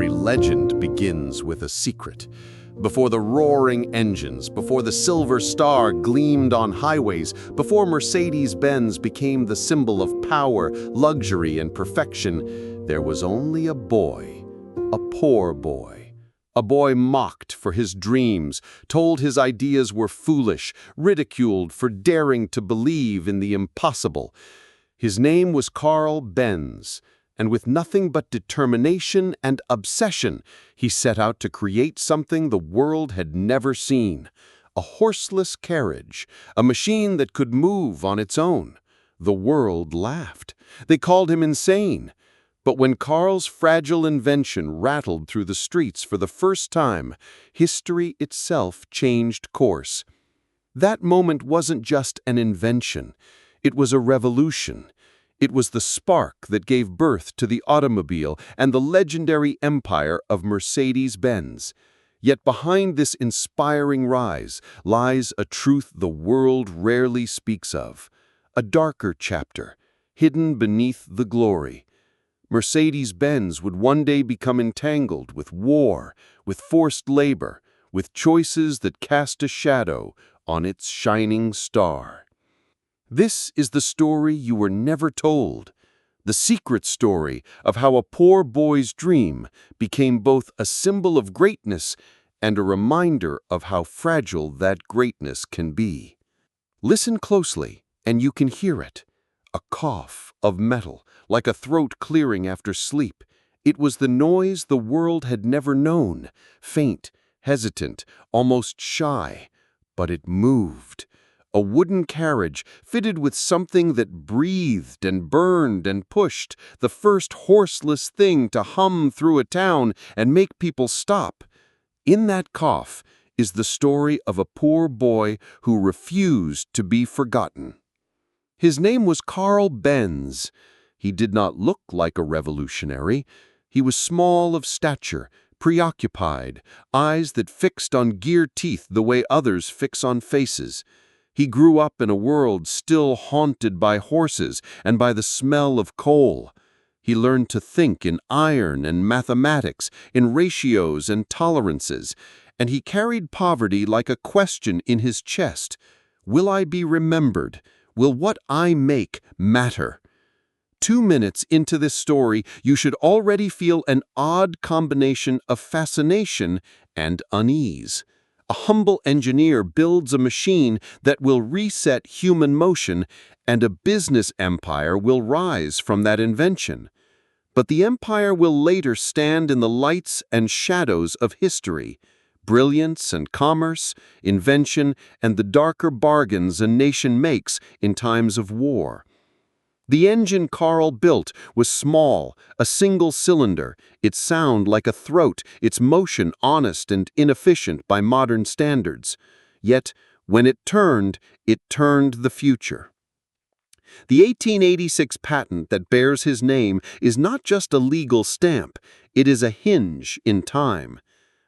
Every legend begins with a secret. Before the roaring engines, before the silver star gleamed on highways, before Mercedes-Benz became the symbol of power, luxury, and perfection, there was only a boy, a poor boy. A boy mocked for his dreams, told his ideas were foolish, ridiculed for daring to believe in the impossible. His name was Karl Benz, and with nothing but determination and obsession, he set out to create something the world had never seen. A horseless carriage, a machine that could move on its own. The world laughed. They called him insane. But when Karl's fragile invention rattled through the streets for the first time, history itself changed course. That moment wasn't just an invention. It was a revolution. It was the spark that gave birth to the automobile and the legendary empire of Mercedes-Benz. Yet behind this inspiring rise lies a truth the world rarely speaks of. A darker chapter, hidden beneath the glory. Mercedes-Benz would one day become entangled with war, with forced labor, with choices that cast a shadow on its shining star. This is the story you were never told, the secret story of how a poor boy's dream became both a symbol of greatness and a reminder of how fragile that greatness can be. Listen closely, and you can hear it. A cough of metal, like a throat clearing after sleep. It was the noise the world had never known, faint, hesitant, almost shy, but it moved. A wooden carriage fitted with something that breathed and burned and pushed, the first horseless thing to hum through a town and make people stop. In that cough is the story of a poor boy who refused to be forgotten. His name was Karl Benz. He did not look like a revolutionary. He was small of stature, preoccupied, eyes that fixed on gear teeth the way others fix on faces. He grew up in a world still haunted by horses and by the smell of coal. He learned to think in iron and mathematics, in ratios and tolerances, and he carried poverty like a question in his chest. Will I be remembered? Will what I make matter? 2 minutes into this story, you should already feel an odd combination of fascination and unease. A humble engineer builds a machine that will reset human motion, and a business empire will rise from that invention. But the empire will later stand in the lights and shadows of history. Brilliance and commerce, invention, and the darker bargains a nation makes in times of war. The engine Karl built was small, a single cylinder, its sound like a throat, its motion honest and inefficient by modern standards. Yet, when it turned the future. The 1886 patent that bears his name is not just a legal stamp, it is a hinge in time.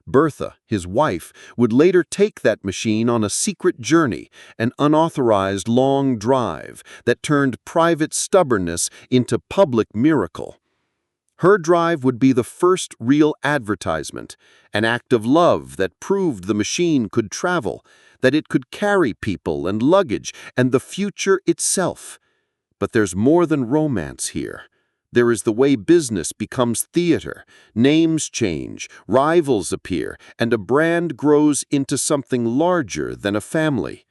Bertha, his wife, would later take that machine on a secret journey, an unauthorized long drive that turned private stubbornness into public miracle. Her drive would be the first real advertisement, an act of love that proved the machine could travel, that it could carry people and luggage and the future itself. But there's more than romance here. There is the way business becomes theater. Names change, rivals appear, and a brand grows into something larger than a family.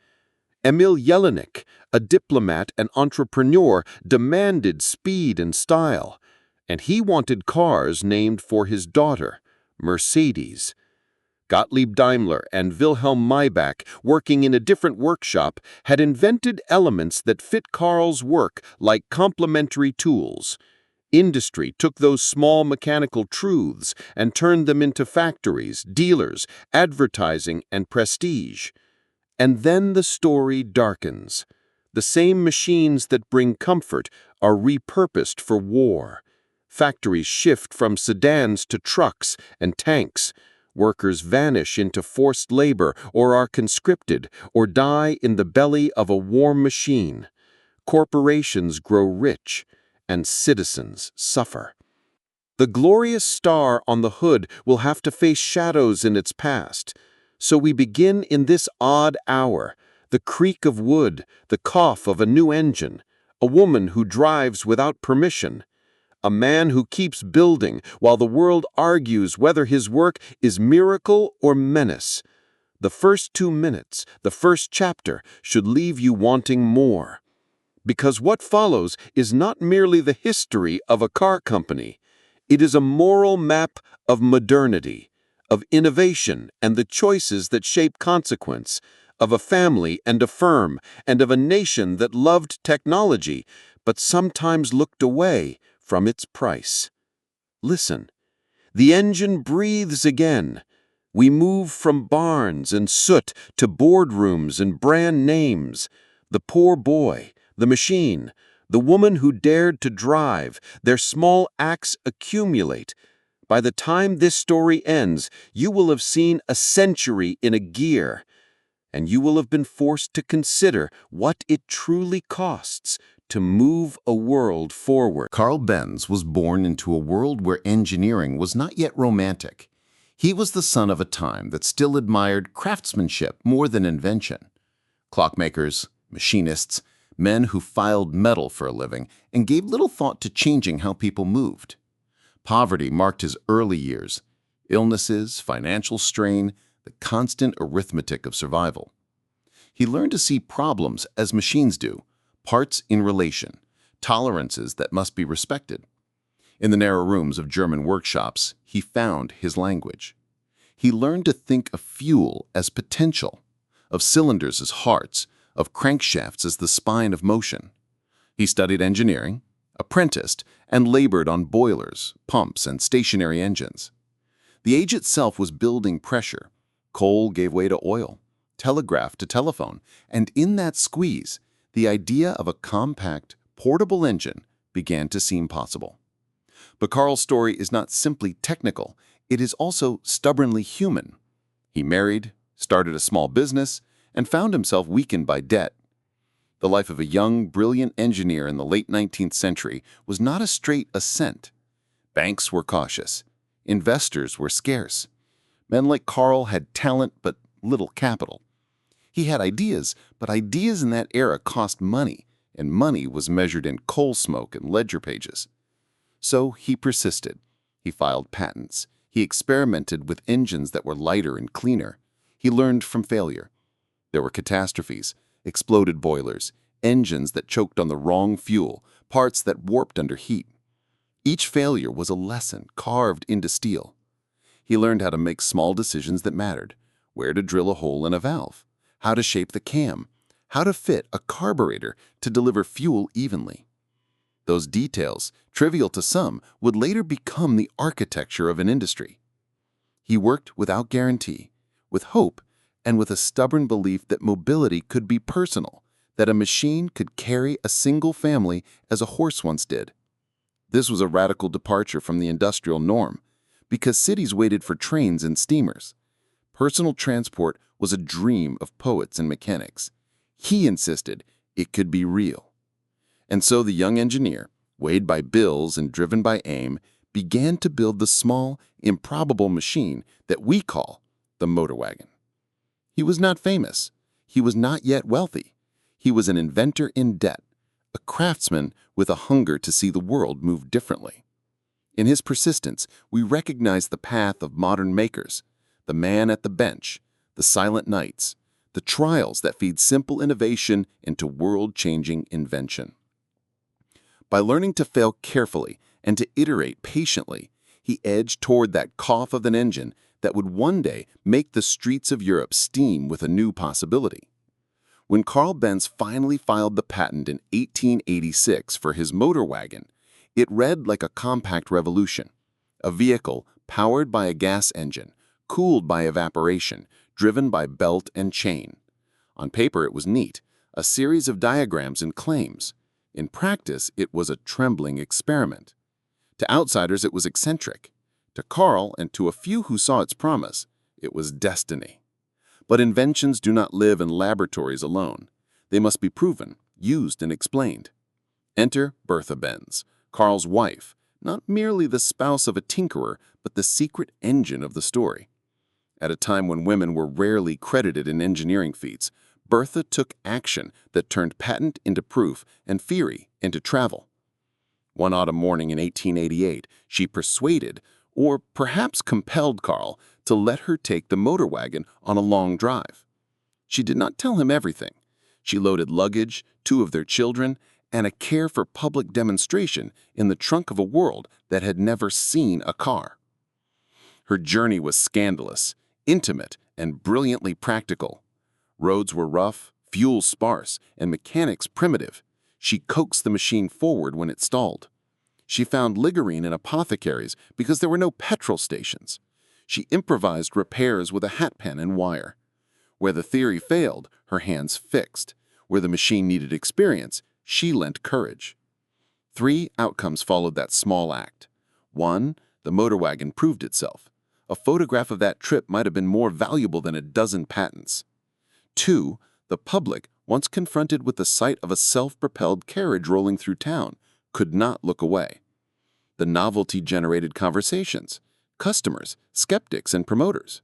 Emil Jelinek, a diplomat and entrepreneur, demanded speed and style, and he wanted cars named for his daughter, Mercedes. Gottlieb Daimler and Wilhelm Maybach, working in a different workshop, had invented elements that fit Karl's work like complementary tools. Industry took those small mechanical truths and turned them into factories, dealers, advertising, and prestige. And then the story darkens. The same machines that bring comfort are repurposed for war. Factories shift from sedans to trucks and tanks. Workers vanish into forced labor or are conscripted or die in the belly of a war machine. Corporations grow rich, and citizens suffer. The glorious star on the hood will have to face shadows in its past. So we begin in this odd hour, the creak of wood, the cough of a new engine, a woman who drives without permission, a man who keeps building while the world argues whether his work is miracle or menace. The first 2 minutes, the first chapter, should leave you wanting more. Because what follows is not merely the history of a car company. It is a moral map of modernity, of innovation and the choices that shape consequence, of a family and a firm, and of a nation that loved technology, but sometimes looked away from its price. Listen, the engine breathes again. We move from barns and soot to boardrooms and brand names. The poor boy, the machine, the woman who dared to drive, their small acts accumulate. By the time this story ends, you will have seen a century in a gear, and you will have been forced to consider what it truly costs to move a world forward. Karl Benz was born into a world where engineering was not yet romantic. He was the son of a time that still admired craftsmanship more than invention. Clockmakers, machinists, men who filed metal for a living and gave little thought to changing how people moved. Poverty marked his early years. Illnesses, financial strain, the constant arithmetic of survival. He learned to see problems as machines do, parts in relation, tolerances that must be respected. In the narrow rooms of German workshops, he found his language. He learned to think of fuel as potential, of cylinders as hearts, of crankshafts as the spine of motion. He studied engineering, apprenticed, and labored on boilers, pumps, and stationary engines. The age itself was building pressure. Coal gave way to oil, telegraph to telephone, and in that squeeze, the idea of a compact, portable engine began to seem possible. But Karl's story is not simply technical, it is also stubbornly human. He married, started a small business, and found himself weakened by debt. The life of a young, brilliant engineer in the late 19th century was not a straight ascent. Banks were cautious. Investors were scarce. Men like Karl had talent but little capital. He had ideas, but ideas in that era cost money, and money was measured in coal smoke and ledger pages. So he persisted. He filed patents. He experimented with engines that were lighter and cleaner. He learned from failure. There were catastrophes, exploded boilers, engines that choked on the wrong fuel, parts that warped under heat. Each failure was a lesson carved into steel. He learned how to make small decisions that mattered, where to drill a hole in a valve, how to shape the cam, how to fit a carburetor to deliver fuel evenly. Those details, trivial to some, would later become the architecture of an industry. He worked without guarantee, with hope, and with a stubborn belief that mobility could be personal, that a machine could carry a single family as a horse once did. This was a radical departure from the industrial norm, because cities waited for trains and steamers. Personal transport was a dream of poets and mechanics. He insisted it could be real. And so the young engineer, weighed by bills and driven by aim, began to build the small, improbable machine that we call the motor wagon. He was not famous. He was not yet wealthy. He was an inventor in debt, a craftsman with a hunger to see the world move differently. In his persistence, we recognize the path of modern makers, the man at the bench, the silent nights, the trials that feed simple innovation into world-changing invention. By learning to fail carefully and to iterate patiently, he edged toward that cough of an engine that would one day make the streets of Europe steam with a new possibility. When Karl Benz finally filed the patent in 1886 for his motor wagon, it read like a compact revolution, a vehicle powered by a gas engine, cooled by evaporation, driven by belt and chain. On paper it was neat, a series of diagrams and claims. In practice, it was a trembling experiment. To outsiders, it was eccentric. To Karl and to a few who saw its promise, it was destiny. But inventions do not live in laboratories alone. They must be proven, used, and explained. Enter Bertha Benz, Karl's wife, not merely the spouse of a tinkerer, but the secret engine of the story. At a time when women were rarely credited in engineering feats, Bertha took action that turned patent into proof and theory into travel. One autumn morning in 1888, she persuaded, or perhaps compelled Karl to let her take the motor wagon on a long drive. She did not tell him everything. She loaded luggage, 2 of their children, and a care for public demonstration in the trunk of a world that had never seen a car. Her journey was scandalous, intimate, and brilliantly practical. Roads were rough, fuel sparse, and mechanics primitive. She coaxed the machine forward when it stalled. She found ligarine in apothecaries because there were no petrol stations. She improvised repairs with a hat pen and wire. Where the theory failed, her hands fixed. Where the machine needed experience, she lent courage. 3 outcomes followed that small act. 1, the motor wagon proved itself. A photograph of that trip might have been more valuable than a dozen patents. 2, the public, once confronted with the sight of a self-propelled carriage rolling through town, could not look away. The novelty generated conversations, customers, skeptics, and promoters.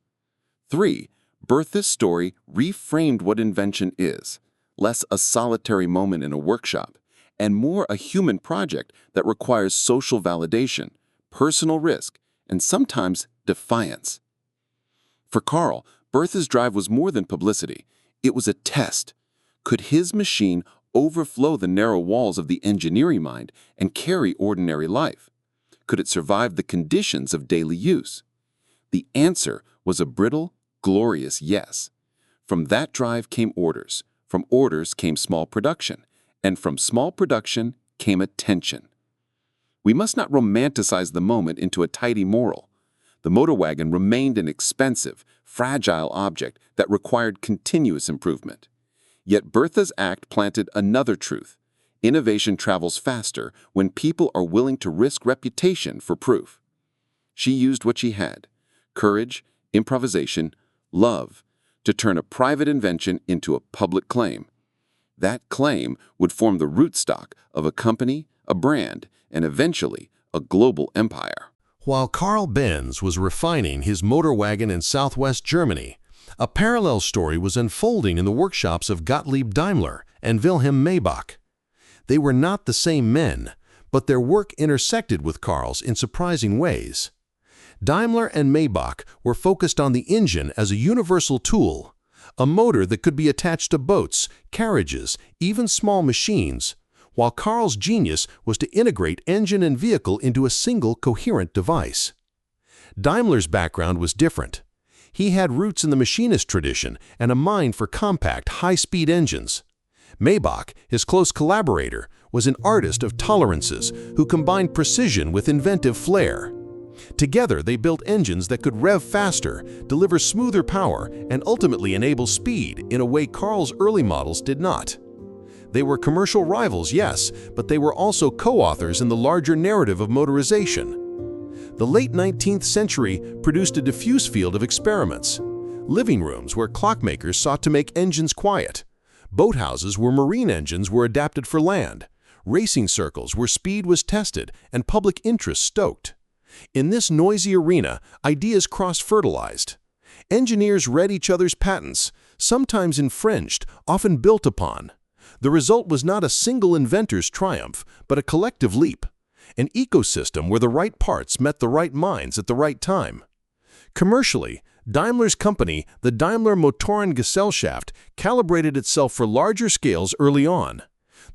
3, Bertha's story reframed what invention is, less a solitary moment in a workshop, and more a human project that requires social validation, personal risk, and sometimes defiance. For Karl, Bertha's drive was more than publicity. It was a test. Could his machine overflow the narrow walls of the engineering mind and carry ordinary life? Could it survive the conditions of daily use? The answer was a brittle, glorious yes. From that drive came orders. From orders came small production. And from small production came attention. We must not romanticize the moment into a tidy moral. The motor wagon remained an expensive, fragile object that required continuous improvement. Yet Bertha's act planted another truth. Innovation travels faster when people are willing to risk reputation for proof. She used what she had, courage, improvisation, love, to turn a private invention into a public claim. That claim would form the rootstock of a company, a brand, and eventually a global empire. While Karl Benz was refining his motor wagon in southwest Germany, a parallel story was unfolding in the workshops of Gottlieb Daimler and Wilhelm Maybach. They were not the same men, but their work intersected with Karl's in surprising ways. Daimler and Maybach were focused on the engine as a universal tool, a motor that could be attached to boats, carriages, even small machines, while Karl's genius was to integrate engine and vehicle into a single coherent device. Daimler's background was different. He had roots in the machinist tradition and a mind for compact, high-speed engines. Maybach, his close collaborator, was an artist of tolerances who combined precision with inventive flair. Together, they built engines that could rev faster, deliver smoother power, and ultimately enable speed in a way Karl's early models did not. They were commercial rivals, yes, but they were also co-authors in the larger narrative of motorization. The late 19th century produced a diffuse field of experiments. Living rooms where clockmakers sought to make engines quiet. Boathouses where marine engines were adapted for land. Racing circles where speed was tested and public interest stoked. In this noisy arena, ideas cross-fertilized. Engineers read each other's patents, sometimes infringed, often built upon. The result was not a single inventor's triumph, but a collective leap. An ecosystem where the right parts met the right minds at the right time. Commercially, Daimler's company, the Daimler Motorengesellschaft, calibrated itself for larger scales early on.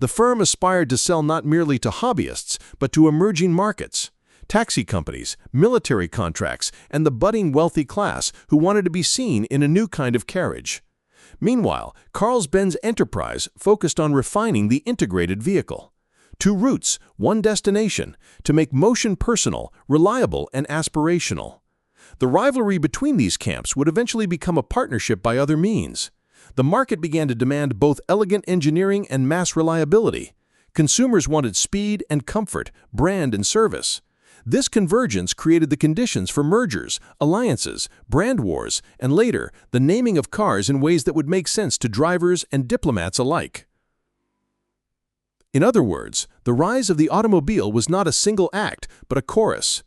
The firm aspired to sell not merely to hobbyists, but to emerging markets. Taxi companies, military contracts, and the budding wealthy class who wanted to be seen in a new kind of carriage. Meanwhile, Karl Benz enterprise focused on refining the integrated vehicle. 2 routes, 1 destination, to make motion personal, reliable, and aspirational. The rivalry between these camps would eventually become a partnership by other means. The market began to demand both elegant engineering and mass reliability. Consumers wanted speed and comfort, brand and service. This convergence created the conditions for mergers, alliances, brand wars, and later, the naming of cars in ways that would make sense to drivers and diplomats alike. In other words, the rise of the automobile was not a single act, but a chorus.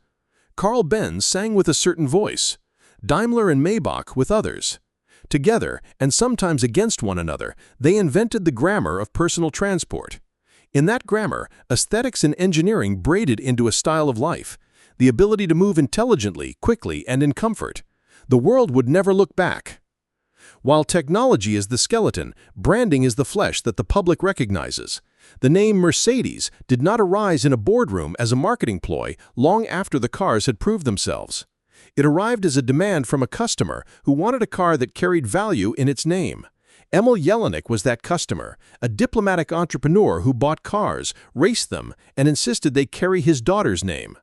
Karl Benz sang with a certain voice, Daimler and Maybach with others. Together, and sometimes against one another, they invented the grammar of personal transport. In that grammar, aesthetics and engineering braided into a style of life, the ability to move intelligently, quickly, and in comfort. The world would never look back. While technology is the skeleton, branding is the flesh that the public recognizes. The name Mercedes did not arise in a boardroom as a marketing ploy long after the cars had proved themselves. It arrived as a demand from a customer who wanted a car that carried value in its name. Emil Jelinek was that customer, a diplomatic entrepreneur who bought cars, raced them, and insisted they carry his daughter's name.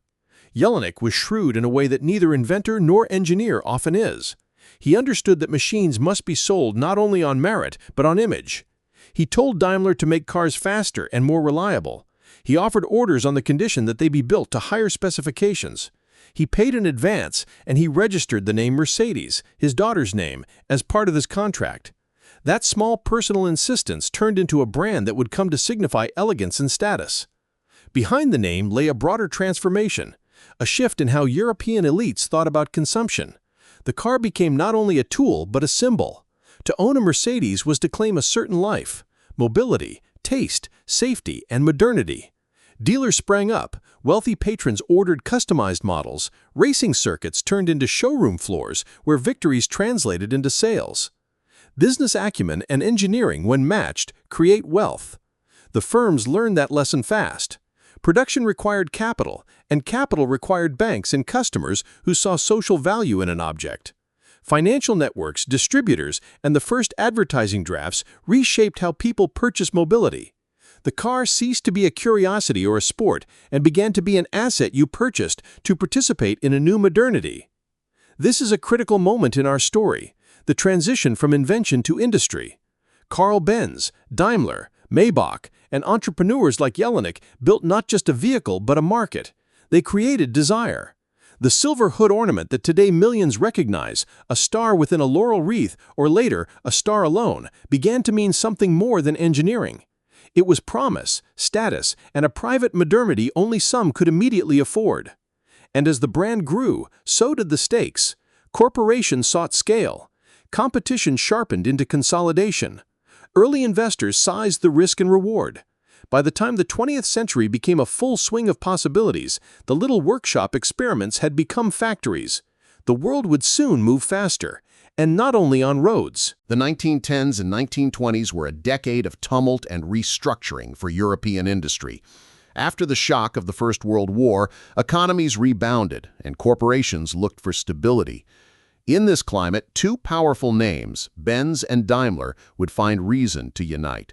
Jelinek was shrewd in a way that neither inventor nor engineer often is. He understood that machines must be sold not only on merit, but on image. He told Daimler to make cars faster and more reliable. He offered orders on the condition that they be built to higher specifications. He paid in advance, and he registered the name Mercedes, his daughter's name, as part of his contract. That small personal insistence turned into a brand that would come to signify elegance and status. Behind the name lay a broader transformation, a shift in how European elites thought about consumption. The car became not only a tool, but a symbol. To own a Mercedes was to claim a certain life, mobility, taste, safety, and modernity. Dealers sprang up, wealthy patrons ordered customized models, racing circuits turned into showroom floors where victories translated into sales. Business acumen and engineering, when matched, create wealth. The firms learned that lesson fast. Production required capital, and capital required banks and customers who saw social value in an object. Financial networks, distributors, and the first advertising drafts reshaped how people purchase mobility. The car ceased to be a curiosity or a sport and began to be an asset you purchased to participate in a new modernity. This is a critical moment in our story, the transition from invention to industry. Karl Benz, Daimler, Maybach, and entrepreneurs like Jelinek built not just a vehicle but a market. They created desire. The silver hood ornament that today millions recognize, a star within a laurel wreath, or later, a star alone, began to mean something more than engineering. It was promise, status, and a private modernity only some could immediately afford. And as the brand grew, so did the stakes. Corporations sought scale. Competition sharpened into consolidation. Early investors sized the risk and reward. By the time the 20th century became a full swing of possibilities, the little workshop experiments had become factories. The world would soon move faster, and not only on roads. The 1910s and 1920s were a decade of tumult and restructuring for European industry. After the shock of the First World War, economies rebounded and corporations looked for stability. In this climate, two powerful names, Benz and Daimler, would find reason to unite.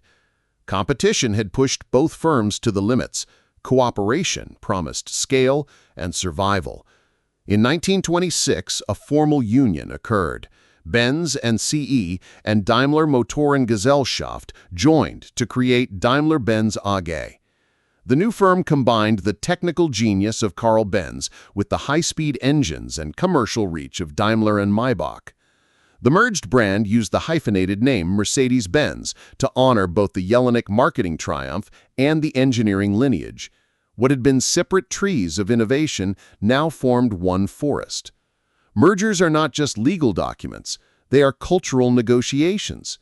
Competition had pushed both firms to the limits. Cooperation promised scale and survival. In 1926, a formal union occurred. Benz and CE and Daimler Motorengesellschaft joined to create Daimler-Benz AG. The new firm combined the technical genius of Karl Benz with the high-speed engines and commercial reach of Daimler and Maybach. The merged brand used the hyphenated name Mercedes-Benz to honor both the Jelinek marketing triumph and the engineering lineage. What had been separate trees of innovation now formed one forest. Mergers are not just legal documents, they are cultural negotiations.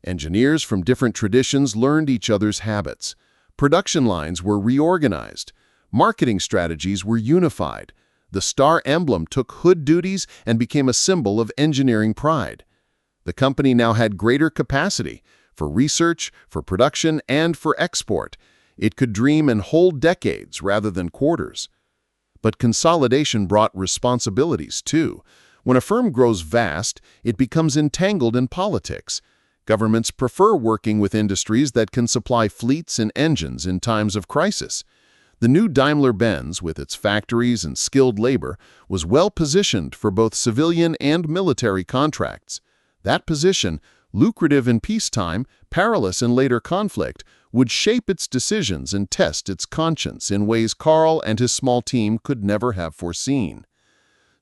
Engineers from different traditions learned each other's habits. Production lines were reorganized. Marketing strategies were unified. The star emblem took hood duties and became a symbol of engineering pride. The company now had greater capacity for research, for production, and for export. It could dream in whole decades rather than quarters. But consolidation brought responsibilities, too. When a firm grows vast, it becomes entangled in politics. Governments prefer working with industries that can supply fleets and engines in times of crisis. The new Daimler-Benz, with its factories and skilled labor, was well positioned for both civilian and military contracts. That position, lucrative in peacetime, perilous in later conflict, would shape its decisions and test its conscience in ways Karl and his small team could never have foreseen.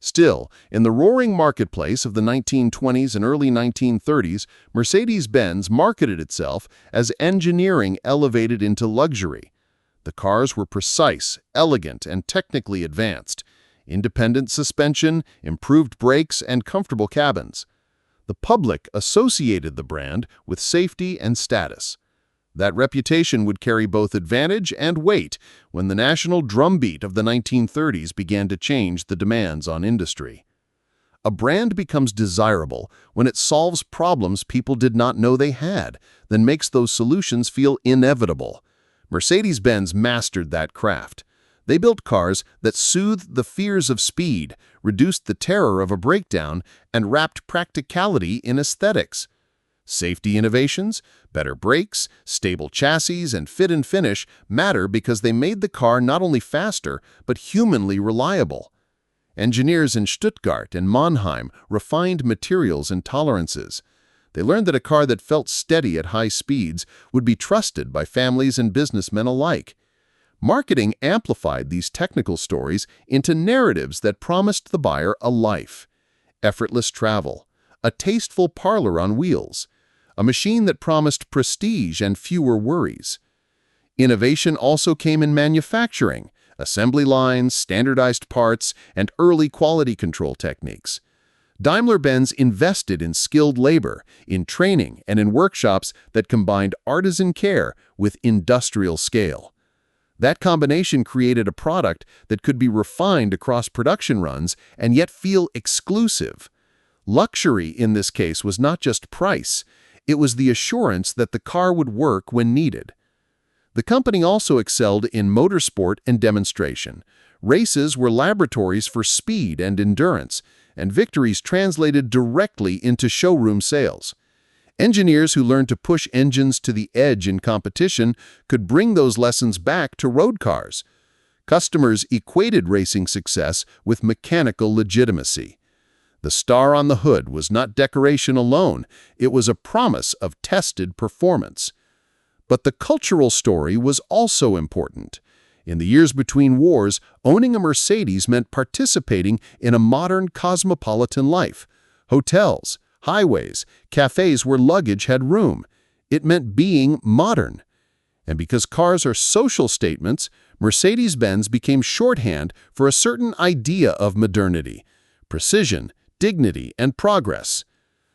Still, in the roaring marketplace of the 1920s and early 1930s, Mercedes-Benz marketed itself as engineering elevated into luxury. The cars were precise, elegant, and technically advanced. Independent suspension, improved brakes, and comfortable cabins. The public associated the brand with safety and status. That reputation would carry both advantage and weight when the national drumbeat of the 1930s began to change the demands on industry. A brand becomes desirable when it solves problems people did not know they had, then makes those solutions feel inevitable. Mercedes-Benz mastered that craft. They built cars that soothed the fears of speed, reduced the terror of a breakdown, and wrapped practicality in aesthetics. Safety innovations, better brakes, stable chassis, and fit and finish matter because they made the car not only faster, but humanly reliable. Engineers in Stuttgart and Mannheim refined materials and tolerances. They learned that a car that felt steady at high speeds would be trusted by families and businessmen alike. Marketing amplified these technical stories into narratives that promised the buyer a life. Effortless travel, a tasteful parlor on wheels, a machine that promised prestige and fewer worries. Innovation also came in manufacturing, assembly lines, standardized parts, and early quality control techniques. Daimler-Benz invested in skilled labor, in training, and in workshops that combined artisan care with industrial scale. That combination created a product that could be refined across production runs and yet feel exclusive. Luxury in this case was not just price, it was the assurance that the car would work when needed. The company also excelled in motorsport and demonstration. Races were laboratories for speed and endurance, and victories translated directly into showroom sales. Engineers who learned to push engines to the edge in competition could bring those lessons back to road cars. Customers equated racing success with mechanical legitimacy. The star on the hood was not decoration alone, it was a promise of tested performance. But the cultural story was also important. In the years between wars, owning a Mercedes meant participating in a modern cosmopolitan life. Hotels, highways, cafes where luggage had room. It meant being modern. And because cars are social statements, Mercedes-Benz became shorthand for a certain idea of modernity: precision, dignity, and progress.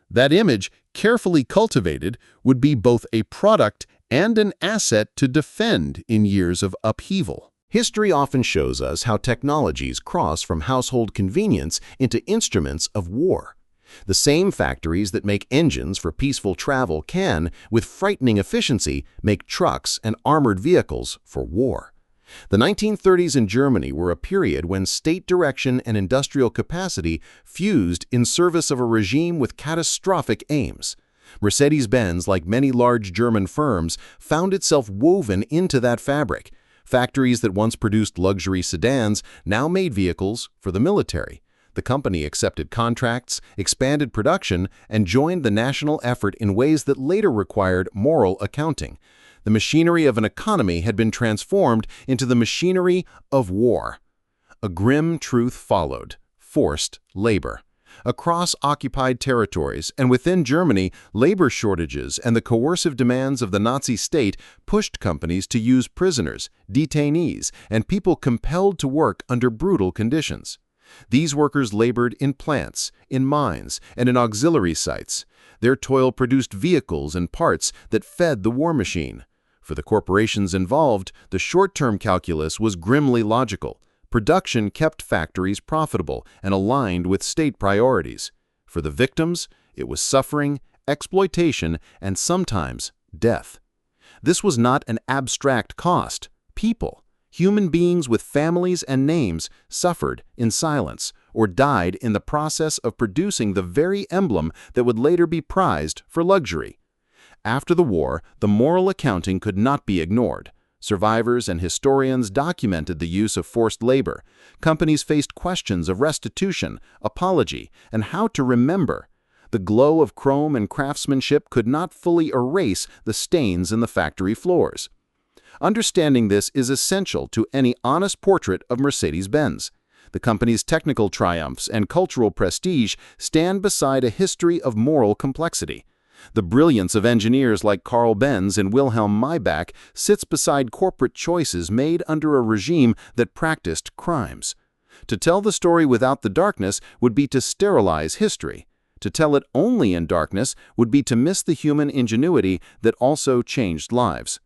That image, carefully cultivated, would be both a product and an asset to defend in years of upheaval. History often shows us how technologies cross from household convenience into instruments of war. The same factories that make engines for peaceful travel can, with frightening efficiency, make trucks and armored vehicles for war. The 1930s in Germany were a period when state direction and industrial capacity fused in service of a regime with catastrophic aims. Mercedes-Benz, like many large German firms, found itself woven into that fabric. Factories that once produced luxury sedans now made vehicles for the military. The company accepted contracts, expanded production, and joined the national effort in ways that later required moral accounting. The machinery of an economy had been transformed into the machinery of war. A grim truth followed: forced labor. Across occupied territories and within Germany, labor shortages and the coercive demands of the Nazi state pushed companies to use prisoners, detainees, and people compelled to work under brutal conditions. These workers labored in plants, in mines, and in auxiliary sites. Their toil produced vehicles and parts that fed the war machine. For the corporations involved, the short-term calculus was grimly logical. Production kept factories profitable and aligned with state priorities. For the victims, it was suffering, exploitation, and sometimes death. This was not an abstract cost. People, human beings with families and names, suffered in silence or died in the process of producing the very emblem that would later be prized for luxury. After the war, the moral accounting could not be ignored. Survivors and historians documented the use of forced labor. Companies faced questions of restitution, apology, and how to remember. The glow of chrome and craftsmanship could not fully erase the stains in the factory floors. Understanding this is essential to any honest portrait of Mercedes-Benz. The company's technical triumphs and cultural prestige stand beside a history of moral complexity. The brilliance of engineers like Karl Benz and Wilhelm Maybach sits beside corporate choices made under a regime that practiced crimes. To tell the story without the darkness would be to sterilize history. To tell it only in darkness would be to miss the human ingenuity that also changed lives.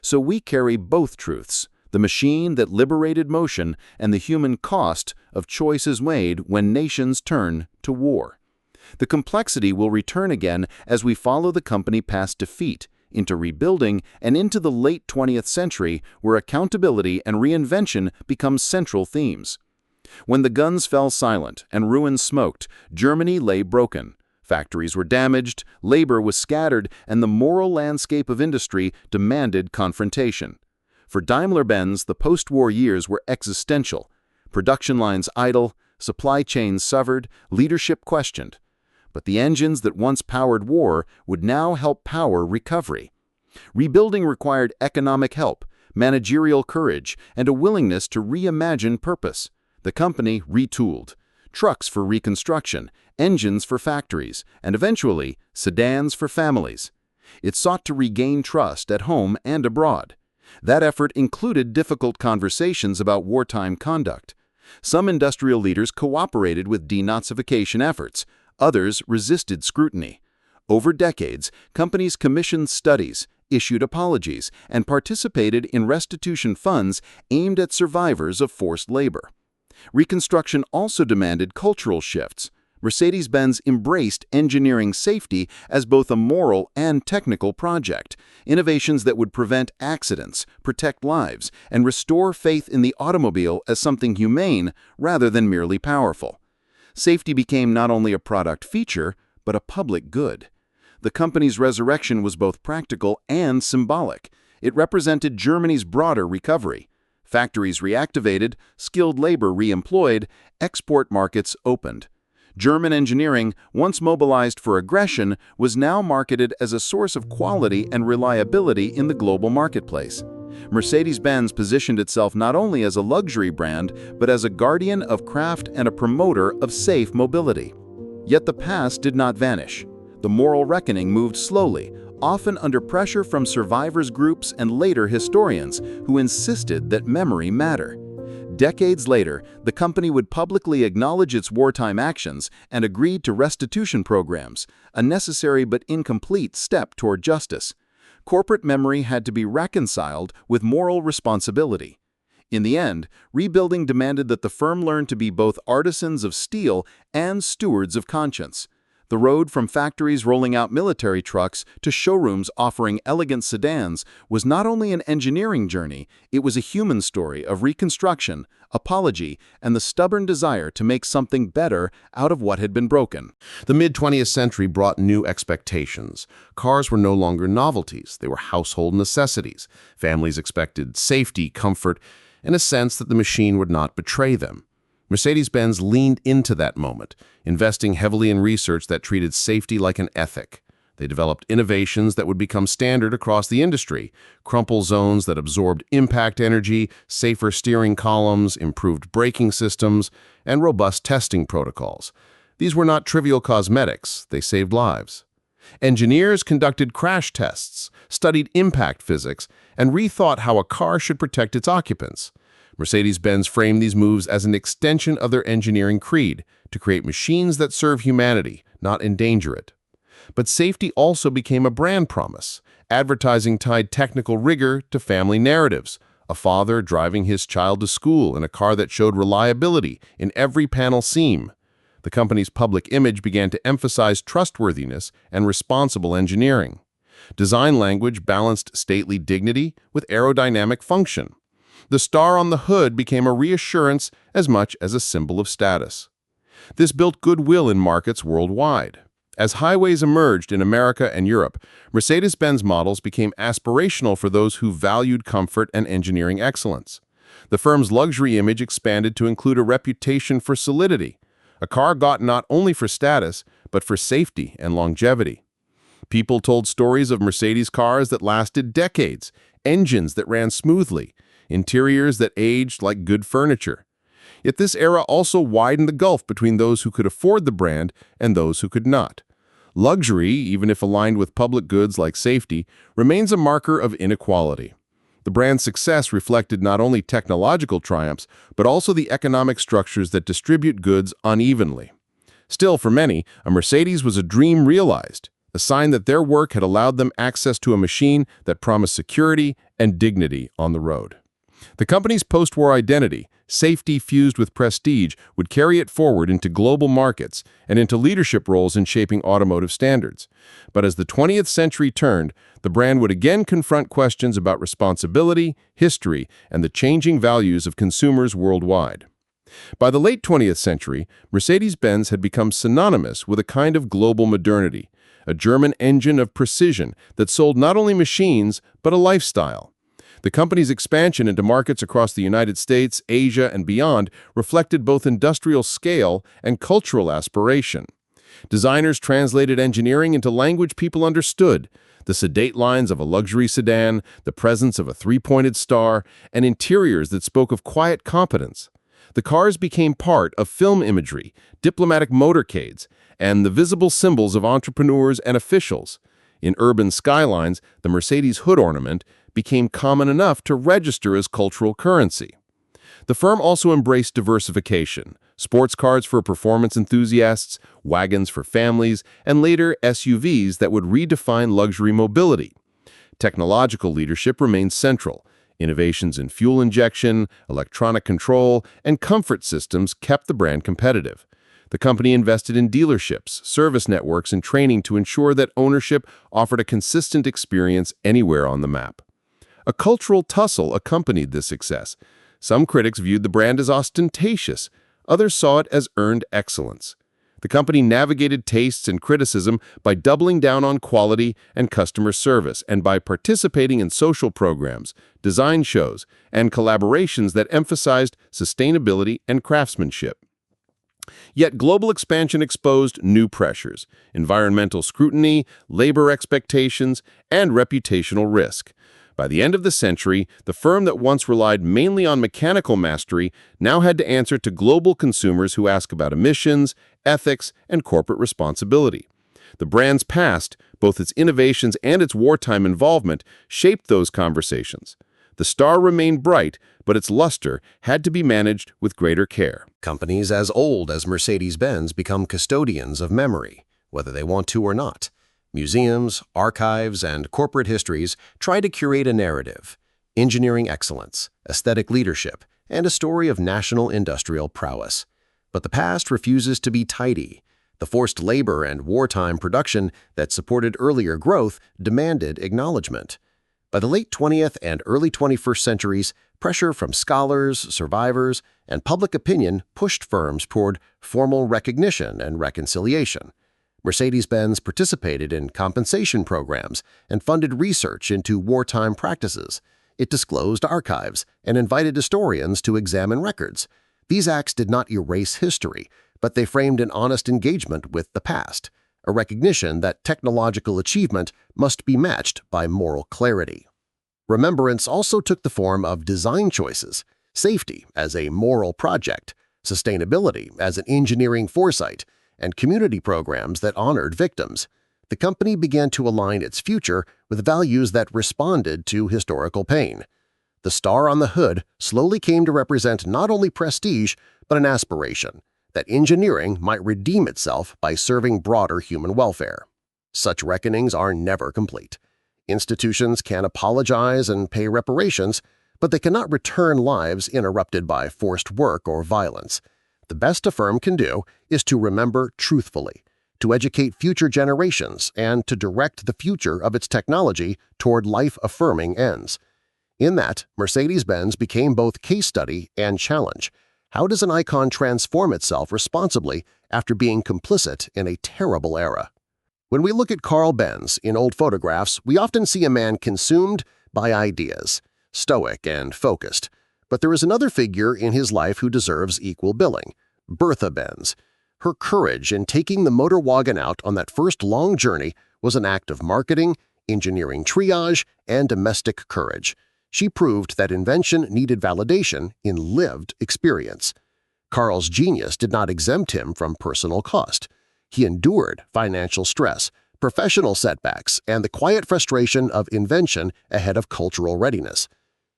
So we carry both truths, the machine that liberated motion and the human cost of choices made when nations turn to war. The complexity will return again as we follow the company past defeat, into rebuilding, and into the late 20th century where accountability and reinvention become central themes. When the guns fell silent and ruins smoked, Germany lay broken. Factories were damaged, labor was scattered, and the moral landscape of industry demanded confrontation. For Daimler-Benz, the post-war years were existential. Production lines idle, supply chains severed, leadership questioned. But the engines that once powered war would now help power recovery. Rebuilding required economic help, managerial courage, and a willingness to reimagine purpose. The company retooled. Trucks for reconstruction, engines for factories, and eventually, sedans for families. It sought to regain trust at home and abroad. That effort included difficult conversations about wartime conduct. Some industrial leaders cooperated with denazification efforts. Others resisted scrutiny. Over decades, companies commissioned studies, issued apologies, and participated in restitution funds aimed at survivors of forced labor. Reconstruction also demanded cultural shifts. Mercedes-Benz embraced engineering safety as both a moral and technical project, innovations that would prevent accidents, protect lives, and restore faith in the automobile as something humane rather than merely powerful. Safety became not only a product feature, but a public good. The company's resurrection was both practical and symbolic. It represented Germany's broader recovery. Factories reactivated, skilled labor reemployed, export markets opened. German engineering, once mobilized for aggression, was now marketed as a source of quality and reliability in the global marketplace. Mercedes-Benz positioned itself not only as a luxury brand, but as a guardian of craft and a promoter of safe mobility. Yet the past did not vanish. The moral reckoning moved slowly, often under pressure from survivors groups and later historians who insisted that memory matter. Decades later, the company would publicly acknowledge its wartime actions and agreed to restitution programs, a necessary but incomplete step toward justice. Corporate memory had to be reconciled with moral responsibility. In the end, rebuilding demanded that the firm learn to be both artisans of steel and stewards of conscience. The road from factories rolling out military trucks to showrooms offering elegant sedans was not only an engineering journey, it was a human story of reconstruction, apology, and the stubborn desire to make something better out of what had been broken. The mid-20th century brought new expectations. Cars were no longer novelties, they were household necessities. Families expected safety, comfort, and a sense that the machine would not betray them. Mercedes-Benz leaned into that moment, investing heavily in research that treated safety like an ethic. They developed innovations that would become standard across the industry, crumple zones that absorbed impact energy, safer steering columns, improved braking systems, and robust testing protocols. These were not trivial cosmetics, they saved lives. Engineers conducted crash tests, studied impact physics, and rethought how a car should protect its occupants. Mercedes-Benz framed these moves as an extension of their engineering creed, to create machines that serve humanity, not endanger it. But safety also became a brand promise. Advertising tied technical rigor to family narratives. A father driving his child to school in a car that showed reliability in every panel seam. The company's public image began to emphasize trustworthiness and responsible engineering. Design language balanced stately dignity with aerodynamic function. The star on the hood became a reassurance as much as a symbol of status. This built goodwill in markets worldwide. As highways emerged in America and Europe, Mercedes-Benz models became aspirational for those who valued comfort and engineering excellence. The firm's luxury image expanded to include a reputation for solidity, a car got not only for status, but for safety and longevity. People told stories of Mercedes cars that lasted decades, engines that ran smoothly, interiors that aged like good furniture. Yet this era also widened the gulf between those who could afford the brand and those who could not. Luxury, even if aligned with public goods like safety, remains a marker of inequality. The brand's success reflected not only technological triumphs, but also the economic structures that distribute goods unevenly. Still, for many, a Mercedes was a dream realized, a sign that their work had allowed them access to a machine that promised security and dignity on the road. The company's post-war identity, safety fused with prestige, would carry it forward into global markets and into leadership roles in shaping automotive standards. But as the 20th century turned, the brand would again confront questions about responsibility, history, and the changing values of consumers worldwide. By the late 20th century, Mercedes-Benz had become synonymous with a kind of global modernity, a German engine of precision that sold not only machines, but a lifestyle. The company's expansion into markets across the United States, Asia, and beyond reflected both industrial scale and cultural aspiration. Designers translated engineering into language people understood, the sedate lines of a luxury sedan, the presence of a three-pointed star, and interiors that spoke of quiet competence. The cars became part of film imagery, diplomatic motorcades, and the visible symbols of entrepreneurs and officials. In urban skylines, the Mercedes hood ornament became common enough to register as cultural currency. The firm also embraced diversification: sports cars for performance enthusiasts, wagons for families, and later SUVs that would redefine luxury mobility. Technological leadership remained central. Innovations in fuel injection, electronic control, and comfort systems kept the brand competitive. The company invested in dealerships, service networks, and training to ensure that ownership offered a consistent experience anywhere on the map. A cultural tussle accompanied this success. Some critics viewed the brand as ostentatious, others saw it as earned excellence. The company navigated tastes and criticism by doubling down on quality and customer service, and by participating in social programs, design shows, and collaborations that emphasized sustainability and craftsmanship. Yet global expansion exposed new pressures: environmental scrutiny, labor expectations, and reputational risk. By the end of the century, the firm that once relied mainly on mechanical mastery now had to answer to global consumers who ask about emissions, ethics, and corporate responsibility. The brand's past, both its innovations and its wartime involvement, shaped those conversations. The star remained bright, but its luster had to be managed with greater care. Companies as old as Mercedes-Benz become custodians of memory, whether they want to or not. Museums, archives, and corporate histories try to curate a narrative: engineering excellence, aesthetic leadership, and a story of national industrial prowess. But the past refuses to be tidy. The forced labor and wartime production that supported earlier growth demanded acknowledgement. By the late 20th and early 21st centuries, pressure from scholars, survivors, and public opinion pushed firms toward formal recognition and reconciliation. Mercedes-Benz participated in compensation programs and funded research into wartime practices. It disclosed archives and invited historians to examine records. These acts did not erase history, but they framed an honest engagement with the past, a recognition that technological achievement must be matched by moral clarity. Remembrance also took the form of design choices: safety as a moral project, sustainability as an engineering foresight, and community programs that honored victims. The company began to align its future with values that responded to historical pain. The star on the hood slowly came to represent not only prestige, but an aspiration that engineering might redeem itself by serving broader human welfare. Such reckonings are never complete. Institutions can apologize and pay reparations, but they cannot return lives interrupted by forced work or violence. The best a firm can do is to remember truthfully, to educate future generations, and to direct the future of its technology toward life-affirming ends. In that, Mercedes-Benz became both case study and challenge. How does an icon transform itself responsibly after being complicit in a terrible era? When we look at Karl Benz in old photographs, we often see a man consumed by ideas, stoic and focused. But there is another figure in his life who deserves equal billing: Bertha Benz. Her courage in taking the motor wagon out on that first long journey was an act of marketing, engineering triage, and domestic courage. She proved that invention needed validation in lived experience. Karl's genius did not exempt him from personal cost. He endured financial stress, professional setbacks, and the quiet frustration of invention ahead of cultural readiness.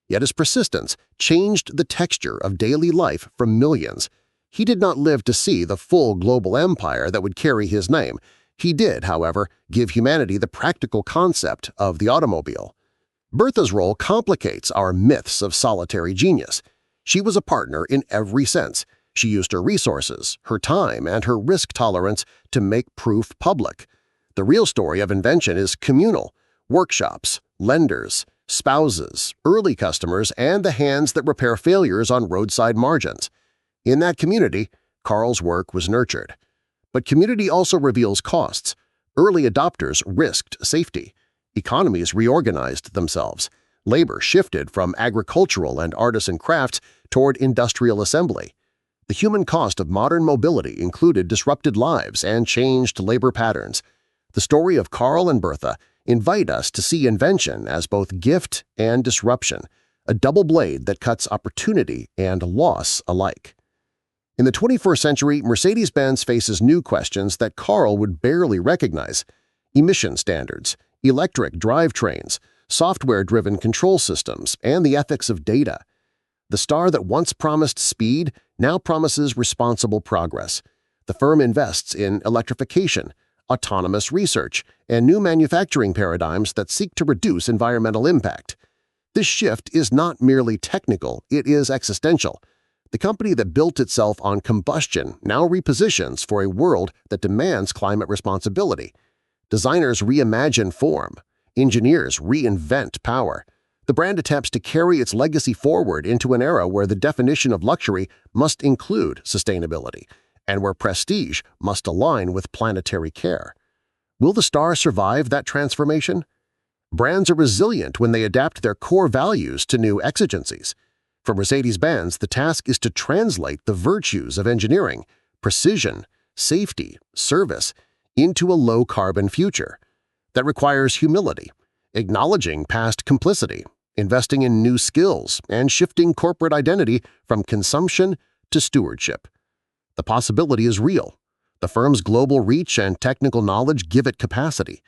Yet his persistence changed the texture of daily life for millions. He did not live to see the full global empire that would carry his name. He did, however, give humanity the practical concept of the automobile. Bertha's role complicates our myths of solitary genius. She was a partner in every sense. She used her resources, her time, and her risk tolerance to make proof public. The real story of invention is communal: workshops, lenders, spouses, early customers, and the hands that repair failures on roadside margins. In that community, Karl's work was nurtured. But community also reveals costs. Early adopters risked safety. Economies reorganized themselves. Labor shifted from agricultural and artisan crafts toward industrial assembly. The human cost of modern mobility included disrupted lives and changed labor patterns. The story of Karl and Bertha invite us to see invention as both gift and disruption, a double blade that cuts opportunity and loss alike. In the 21st century, Mercedes-Benz faces new questions that Karl would barely recognize: emission standards, electric drivetrains, software-driven control systems, and the ethics of data. The star that once promised speed now promises responsible progress. The firm invests in electrification, autonomous research, and new manufacturing paradigms that seek to reduce environmental impact. This shift is not merely technical, it is existential. The company that built itself on combustion now repositions for a world that demands climate responsibility. Designers reimagine form. Engineers reinvent power. The brand attempts to carry its legacy forward into an era where the definition of luxury must include sustainability, and where prestige must align with planetary care. Will the star survive that transformation? Brands are resilient when they adapt their core values to new exigencies. For Mercedes-Benz, the task is to translate the virtues of engineering, precision, safety, service, into a low-carbon future. That requires humility, acknowledging past complicity, investing in new skills, and shifting corporate identity from consumption to stewardship. The possibility is real. The firm's global reach and technical knowledge give it capacity.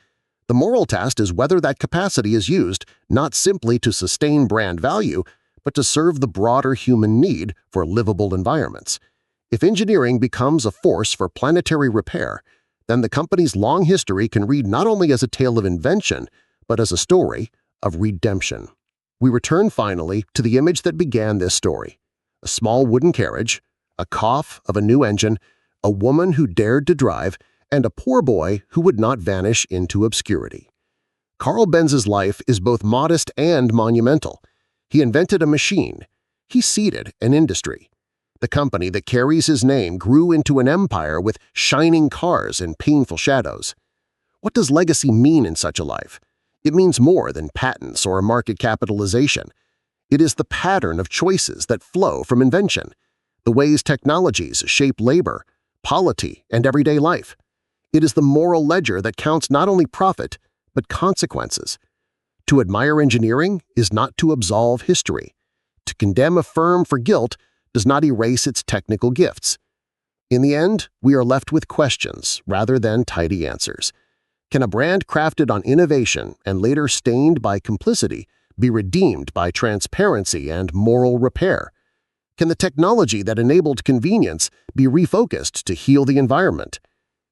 The moral test is whether that capacity is used not simply to sustain brand value, but to serve the broader human need for livable environments. If engineering becomes a force for planetary repair, then the company's long history can read not only as a tale of invention, but as a story of redemption. We return finally to the image that began this story: a small wooden carriage, a cough of a new engine, a woman who dared to drive, and a poor boy who would not vanish into obscurity. Karl Benz's life is both modest and monumental. He invented a machine. He seeded an industry. The company that carries his name grew into an empire with shining cars and painful shadows. What does legacy mean in such a life? It means more than patents or market capitalization. It is the pattern of choices that flow from invention, the ways technologies shape labor, polity, and everyday life. It is the moral ledger that counts not only profit, but consequences. To admire engineering is not to absolve history. To condemn a firm for guilt does not erase its technical gifts. In the end, we are left with questions rather than tidy answers. Can a brand crafted on innovation and later stained by complicity be redeemed by transparency and moral repair? Can the technology that enabled convenience be refocused to heal the environment?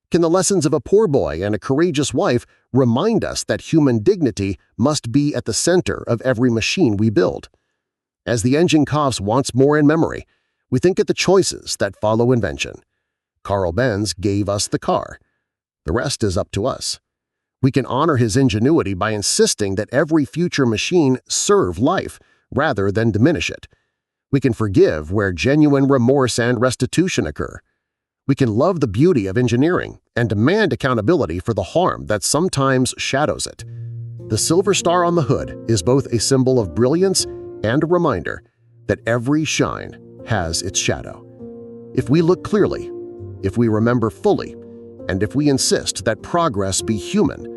Can the lessons of a poor boy and a courageous wife remind us that human dignity must be at the center of every machine we build? As the engine coughs once more in memory, we think at the choices that follow invention. Karl Benz gave us the car. The rest is up to us. We can honor his ingenuity by insisting that every future machine serve life rather than diminish it. We can forgive where genuine remorse and restitution occur. We can love the beauty of engineering and demand accountability for the harm that sometimes shadows it. The silver star on the hood is both a symbol of brilliance and a reminder that every shine has its shadow. If we look clearly, if we remember fully, and if we insist that progress be human,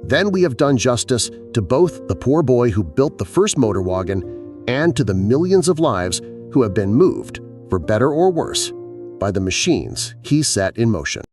then we have done justice to both the poor boy who built the first motor wagon and to the millions of lives who have been moved, for better or worse, by the machines he set in motion.